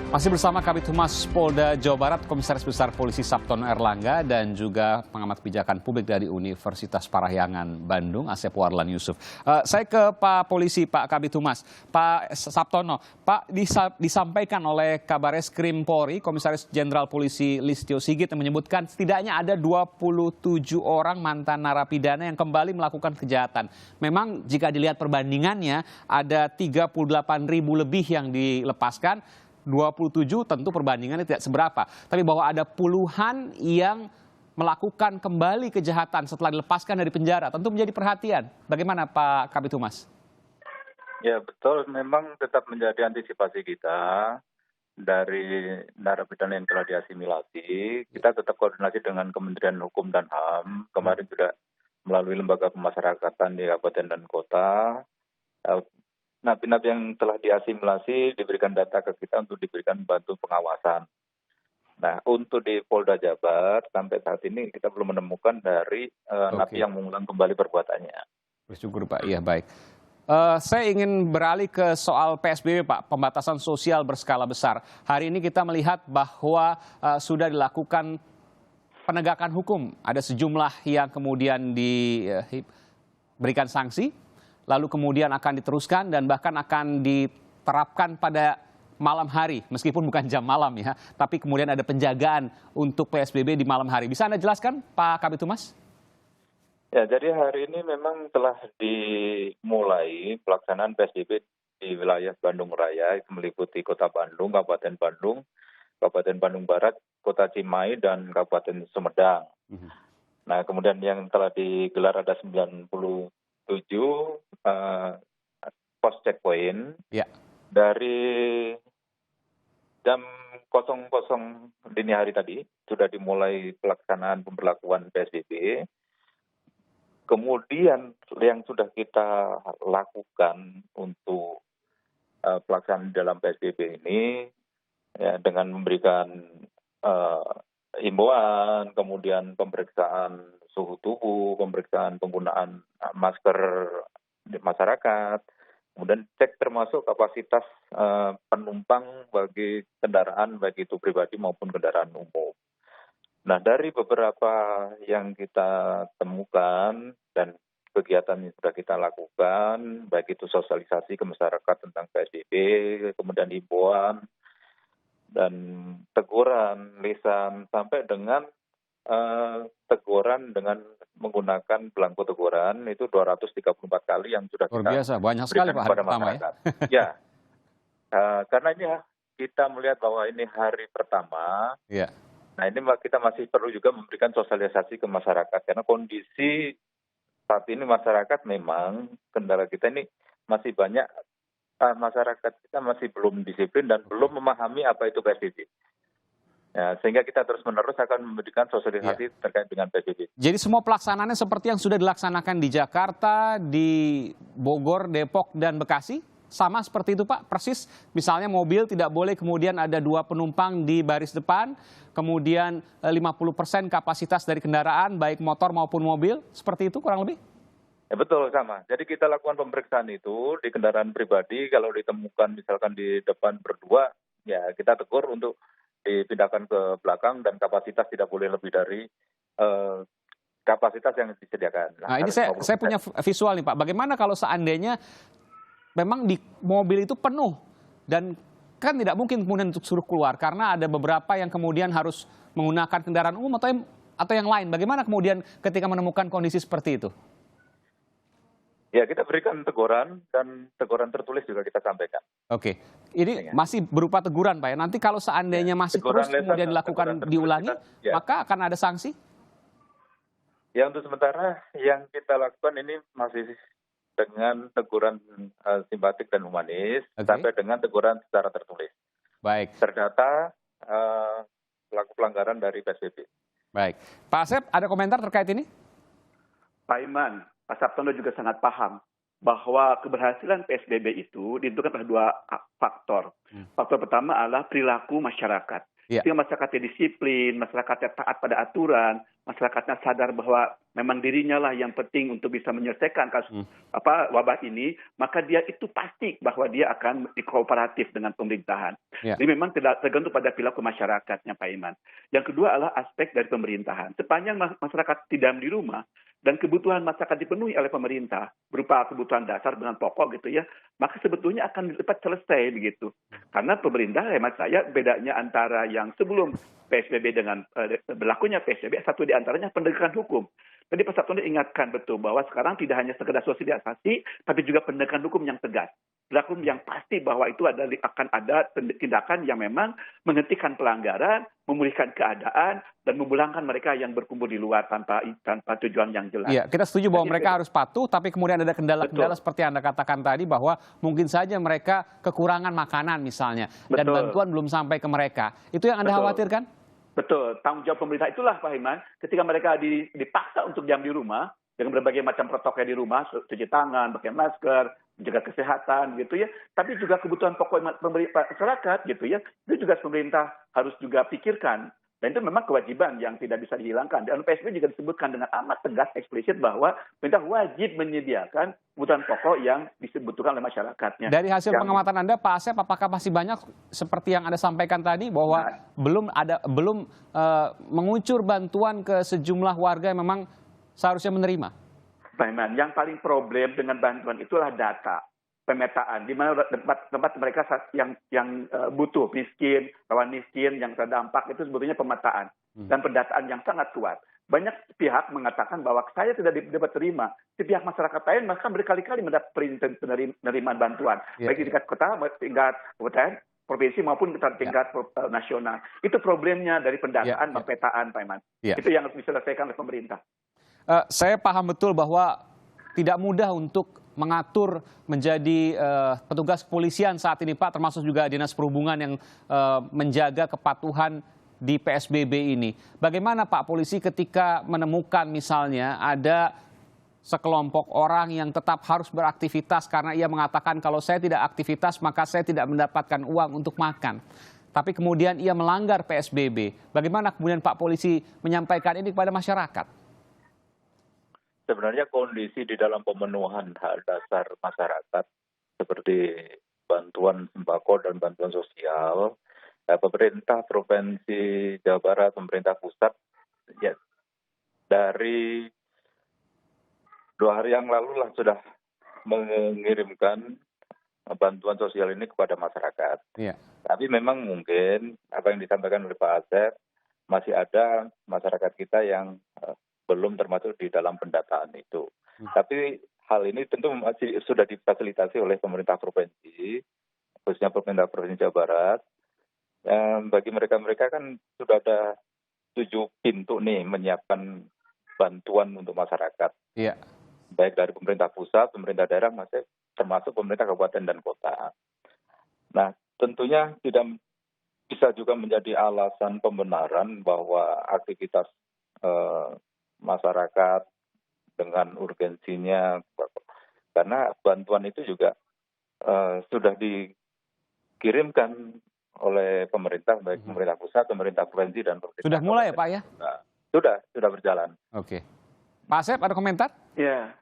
Masih bersama Kabid Humas Polda Jawa Barat, Komisaris Besar Polisi Sabtono Erlangga, dan juga pengamat kebijakan publik dari Universitas Parahyangan Bandung, Asep Warlan Yusuf. Saya ke Pak Polisi, Pak Kabid Humas. Pak Sabtono, Pak, disampaikan oleh Kabareskrim Polri, Komisaris Jenderal Polisi Listio Sigit yang menyebutkan setidaknya ada 27 orang mantan narapidana yang kembali melakukan kejahatan. Memang jika dilihat perbandingannya, ada 38.000 lebih yang dilepaskan. 27 tentu perbandingannya tidak seberapa. Tapi bahwa ada puluhan yang melakukan kembali kejahatan setelah dilepaskan dari penjara tentu menjadi perhatian. Bagaimana Pak Kabid Humas? Ya betul, memang tetap menjadi antisipasi kita dari narapidana yang telah diasimilasi. Kita tetap koordinasi dengan Kementerian Hukum dan HAM. Kemarin sudah melalui lembaga pemasyarakatan di kabupaten dan kota. Napi-napi yang telah diasimilasi diberikan data ke kita untuk diberikan bantu pengawasan. Nah, untuk di Polda Jabar sampai saat ini kita belum menemukan dari napi yang mengulang kembali perbuatannya. Bersyukur Pak, iya baik. Saya ingin beralih ke soal PSBB Pak, pembatasan sosial berskala besar. Hari ini kita melihat bahwa sudah dilakukan penegakan hukum. Ada sejumlah yang kemudian diberikan sanksi, lalu kemudian akan diteruskan dan bahkan akan diterapkan pada malam hari, meskipun bukan jam malam ya, tapi kemudian ada penjagaan untuk PSBB di malam hari. Bisa Anda jelaskan Pak Kabid Humas? Ya, jadi hari ini memang telah dimulai pelaksanaan PSBB di wilayah Bandung Raya, itu meliputi Kota Bandung, Kabupaten Bandung Barat, Kota Cimahi, dan Kabupaten Sumedang. Nah, kemudian yang telah digelar ada 97 pos checkpoint. Ya. Dari jam 00 dini hari tadi sudah dimulai pelaksanaan pemberlakuan PSBB. Kemudian yang sudah kita lakukan untuk pelaksanaan dalam PSBB ini ya, dengan memberikan himbauan, kemudian pemeriksaan suhu tubuh, pemeriksaan penggunaan masker di masyarakat, kemudian cek termasuk kapasitas penumpang bagi kendaraan, baik itu pribadi maupun kendaraan umum. Nah, dari beberapa yang kita temukan dan kegiatan yang sudah kita lakukan, baik itu sosialisasi ke masyarakat tentang PSBB, kemudian himbauan, dan teguran, lisan, sampai dengan teguran dengan menggunakan belangko teguran itu 234 kali yang sudah Luar kita biasa, banyak sekali Pak hari pertama ya. Ya, karena ini kita melihat bahwa ini hari pertama. Ya. Nah, ini kita masih perlu juga memberikan sosialisasi ke masyarakat karena kondisi saat ini masyarakat memang kendala kita ini masih banyak masyarakat kita masih belum disiplin dan belum memahami apa itu PSBB. Ya, sehingga kita terus-menerus akan memberikan sosialisasi terkait dengan PSBB. Jadi semua pelaksanaannya seperti yang sudah dilaksanakan di Jakarta, di Bogor, Depok, dan Bekasi? Sama seperti itu Pak, persis. Misalnya mobil tidak boleh kemudian ada 2 penumpang di baris depan, kemudian 50% kapasitas dari kendaraan, baik motor maupun mobil, seperti itu kurang lebih? Ya, betul, sama. Jadi kita lakukan pemeriksaan itu di kendaraan pribadi, kalau ditemukan misalkan di depan berdua, ya kita tegur untuk dipindahkan ke belakang dan kapasitas tidak boleh lebih dari kapasitas yang disediakan. Nah, ini saya punya visual nih Pak. Bagaimana kalau seandainya memang di mobil itu penuh dan kan tidak mungkin kemudian untuk suruh keluar karena ada beberapa yang kemudian harus menggunakan kendaraan umum atau yang lain. Bagaimana kemudian ketika menemukan kondisi seperti itu? Ya, kita berikan teguran dan teguran tertulis juga kita sampaikan. Oke, ini masih berupa teguran Pak ya. Nanti kalau seandainya masih terus kemudian dilakukan diulangi, maka akan ada sanksi? Ya, untuk sementara yang kita lakukan ini masih dengan teguran simpatik dan humanis sampai dengan teguran secara tertulis. Baik. Terdata pelaku pelanggaran dari PSBB. Baik. Pak Asep, ada komentar terkait ini? Pak Iman, Pak Sabtono juga sangat paham bahwa keberhasilan PSBB itu ditentukan oleh 2 faktor. Faktor pertama adalah perilaku masyarakat. Jika masyarakatnya disiplin, masyarakatnya taat pada aturan, masyarakatnya sadar bahwa memang dirinya lah yang penting untuk bisa menyelesaikan kasus wabah ini, maka dia itu pasti bahwa dia akan kooperatif dengan pemerintahan. Ya. Jadi memang tidak tergantung pada perilaku masyarakatnya, Pak Iman. Yang kedua adalah aspek dari pemerintahan. Sepanjang masyarakat tidak di rumah dan kebutuhan masyarakat dipenuhi oleh pemerintah berupa kebutuhan dasar dengan pokok gitu ya, maka sebetulnya akan cepat selesai begitu. Karena pemerintah, hemat saya, bedanya antara yang sebelum PSBB dengan berlakunya PSBB, satu di antaranya penegakan hukum. Tadi Pak Sabtono ingatkan betul bahwa sekarang tidak hanya sekedar sosialisasi, tapi juga penegakan hukum yang tegas. Hukum yang pasti bahwa itu akan ada tindakan yang memang menghentikan pelanggaran, memulihkan keadaan, dan memulangkan mereka yang berkumpul di luar tanpa tujuan yang jelas. Iya, kita setuju bahwa mereka harus patuh, tapi kemudian ada kendala-kendala seperti Anda katakan tadi bahwa mungkin saja mereka kekurangan makanan misalnya, dan bantuan belum sampai ke mereka. Itu yang Anda khawatirkan? Betul, tanggung jawab pemerintah itulah Pak Iman, ketika mereka dipaksa untuk diam di rumah, dengan berbagai macam protokol di rumah, cuci tangan, pakai masker, jaga kesehatan gitu ya, tapi juga kebutuhan pokok masyarakat gitu ya, itu juga pemerintah harus juga pikirkan. Dan itu memang kewajiban yang tidak bisa dihilangkan. Dan PSBB juga disebutkan dengan amat tegas eksplisit bahwa pemerintah wajib menyediakan kebutuhan pokok yang dibutuhkan oleh masyarakatnya. Dari hasil pengamatan Anda, Pak Asep, apakah masih banyak seperti yang Anda sampaikan tadi bahwa belum menguncur bantuan ke sejumlah warga yang memang seharusnya menerima? Pak Iman, yang paling problem dengan bantuan itulah data. Pemetaan, di mana tempat mereka yang butuh, miskin, rawan miskin, yang terdampak, itu sebetulnya pemetaan dan pendataan yang sangat kuat. Banyak pihak mengatakan bahwa saya tidak dapat terima. Di pihak masyarakat lain maka berkali-kali mendapat penerimaan bantuan, baik di tingkat kota, tingkat kabupaten, provinsi maupun tingkat nasional. Itu problemnya dari pendataan, pemetaan, Pak Iman. Itu yang harus diselesaikan oleh pemerintah. Saya paham betul bahwa tidak mudah untuk mengatur menjadi petugas kepolisian saat ini, Pak, termasuk juga Dinas Perhubungan yang menjaga kepatuhan di PSBB ini. Bagaimana Pak polisi ketika menemukan misalnya ada sekelompok orang yang tetap harus beraktivitas karena ia mengatakan kalau saya tidak aktivitas maka saya tidak mendapatkan uang untuk makan. Tapi kemudian ia melanggar PSBB. Bagaimana kemudian Pak polisi menyampaikan ini kepada masyarakat? Sebenarnya kondisi di dalam pemenuhan hak dasar masyarakat seperti bantuan sembako dan bantuan sosial, pemerintah Provinsi Jawa Barat, pemerintah pusat, ya dari 2 hari yang lalu lah sudah mengirimkan bantuan sosial ini kepada masyarakat. Iya. Tapi memang mungkin apa yang disampaikan oleh Pak Asep, masih ada masyarakat kita yang belum termasuk di dalam pendataan itu. Tapi hal ini tentu masih sudah difasilitasi oleh pemerintah provinsi, khususnya pemerintah Provinsi Jawa Barat. Bagi mereka kan sudah ada 7 pintu nih menyiapkan bantuan untuk masyarakat. Iya. Baik dari pemerintah pusat, pemerintah daerah, masih termasuk pemerintah kabupaten dan kota. Nah, tentunya tidak bisa juga menjadi alasan pembenaran bahwa aktivitas masyarakat dengan urgensinya, karena bantuan itu juga sudah dikirimkan oleh pemerintah, baik pemerintah pusat, pemerintah provinsi, dan pemerintah. Sudah mulai ya Pak ya? Sudah berjalan. Oke. Pak Asep ada komentar? Ya,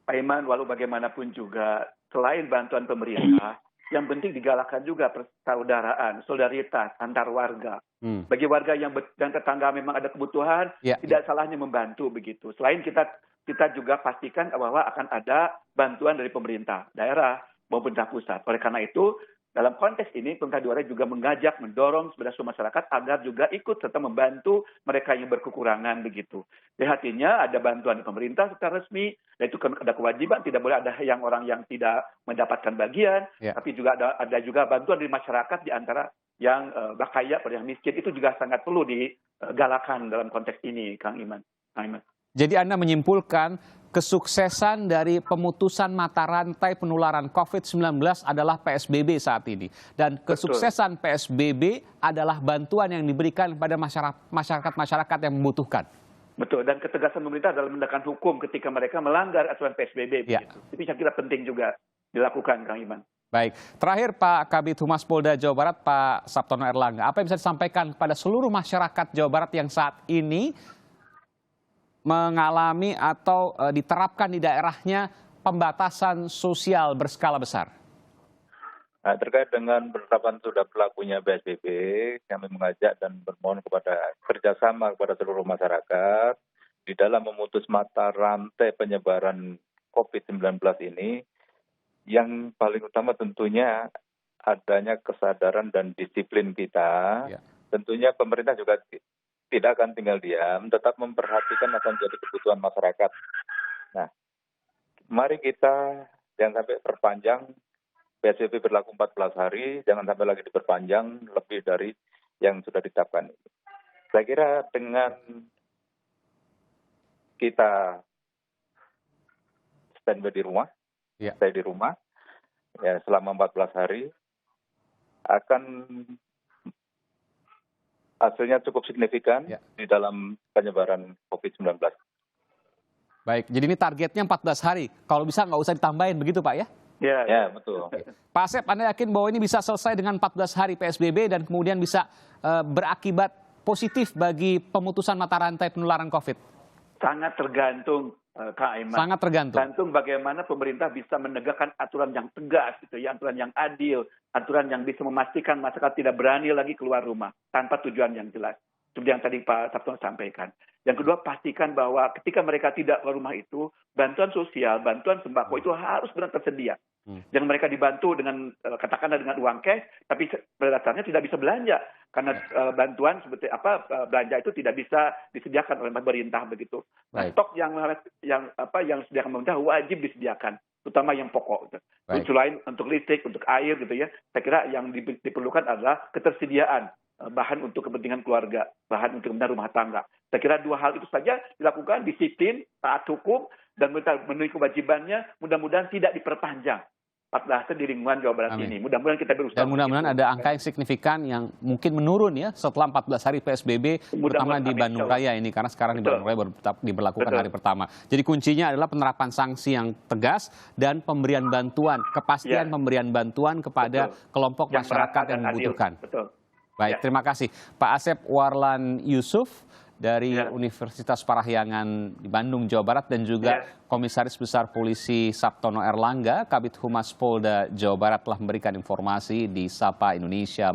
Pak Iman, walau bagaimanapun juga selain bantuan pemerintah, yang penting digalakkan juga persaudaraan, solidaritas antar warga. Bagi warga yang tetangga memang ada kebutuhan, tidak salahnya membantu begitu. Selain kita juga pastikan bahwa akan ada bantuan dari pemerintah daerah maupun pemerintah pusat. Oleh karena itu, dalam konteks ini, pemerintah daerah juga mengajak, mendorong seluruh masyarakat agar juga ikut serta membantu mereka yang berkekurangan begitu. Jadi artinya ada bantuan pemerintah secara resmi, dan itu ada kewajiban, tidak boleh ada orang yang tidak mendapatkan bagian, tapi juga ada juga bantuan dari masyarakat di antara yang kaya pada yang miskin. Itu juga sangat perlu digalakan dalam konteks ini, Kang Iman. Jadi Anda menyimpulkan kesuksesan dari pemutusan mata rantai penularan COVID-19 adalah PSBB saat ini. Dan kesuksesan PSBB adalah bantuan yang diberikan kepada masyarakat yang membutuhkan. Betul, dan ketegasan pemerintah dalam menegakkan hukum ketika mereka melanggar aturan PSBB. Itu saya kira penting juga dilakukan, Kang Iman. Baik, terakhir Pak Kabid Humas Polda Jawa Barat, Pak Sabtono Erlangga. Apa yang bisa disampaikan kepada seluruh masyarakat Jawa Barat yang saat ini mengalami atau diterapkan di daerahnya pembatasan sosial berskala besar? Nah, terkait dengan penerapan sudah berlakunya PSBB, kami mengajak dan bermohon kepada kerjasama kepada seluruh masyarakat di dalam memutus mata rantai penyebaran COVID-19 ini. Yang paling utama tentunya adanya kesadaran dan disiplin kita. Ya. Tentunya pemerintah juga tidak akan tinggal diam, tetap memperhatikan apa yang menjadi kebutuhan masyarakat. Nah, mari kita jangan sampai perpanjang. PSBB berlaku 14 hari, jangan sampai lagi diperpanjang lebih dari yang sudah ditetapkan. Saya kira dengan kita standby di rumah, saya di rumah, ya selama 14 hari, akan hasilnya cukup signifikan di dalam penyebaran COVID-19. Baik, jadi ini targetnya 14 hari. Kalau bisa nggak usah ditambahin, begitu Pak ya? Ya, betul. Pak Asep, Anda yakin bahwa ini bisa selesai dengan 14 hari PSBB dan kemudian bisa berakibat positif bagi pemutusan mata rantai penularan COVID? Sangat tergantung, Kak Aiman. Sangat tergantung. Tergantung bagaimana pemerintah bisa menegakkan aturan yang tegas, gitu ya, aturan yang adil, aturan yang bisa memastikan masyarakat tidak berani lagi keluar rumah tanpa tujuan yang jelas. Seperti yang tadi Pak Sabtono sampaikan. Yang kedua, pastikan bahwa ketika mereka tidak keluar rumah itu, bantuan sosial, bantuan sembako itu harus benar tersedia. Jangan mereka dibantu dengan katakanlah dengan uang cash, tapi pada dasarnya tidak bisa belanja karena bantuan seperti belanja itu tidak bisa disediakan oleh pemerintah begitu. Nah, stok yang disediakan pemerintah wajib disediakan, terutama yang pokok. Untuk lain untuk listrik, untuk air gitu ya. Saya kira yang diperlukan adalah ketersediaan bahan untuk kepentingan keluarga, bahan untuk kepentingan rumah tangga. Saya kira dua hal itu saja dilakukan, disiplin, taat hukum, dan memenuhi kewajibannya, mudah-mudahan tidak diperpanjang 14 di lingkungan Jawa Barat ini. Mudah-mudahan kita berusaha. Dan mudah-mudahan ada angka yang signifikan yang mungkin menurun ya setelah 14 hari PSBB, terutama di Bandung Raya ini, karena sekarang di Bandung Raya baru diberlakukan hari pertama. Jadi kuncinya adalah penerapan sanksi yang tegas dan pemberian bantuan, kepastian pemberian bantuan kepada kelompok masyarakat yang membutuhkan. Baik, terima kasih Pak Asep Warlan Yusuf dari Universitas Parahyangan di Bandung, Jawa Barat, dan juga Komisaris Besar Polisi Sabtono Erlangga, Kabid Humas Polda Jawa Barat telah memberikan informasi di Sapa Indonesia.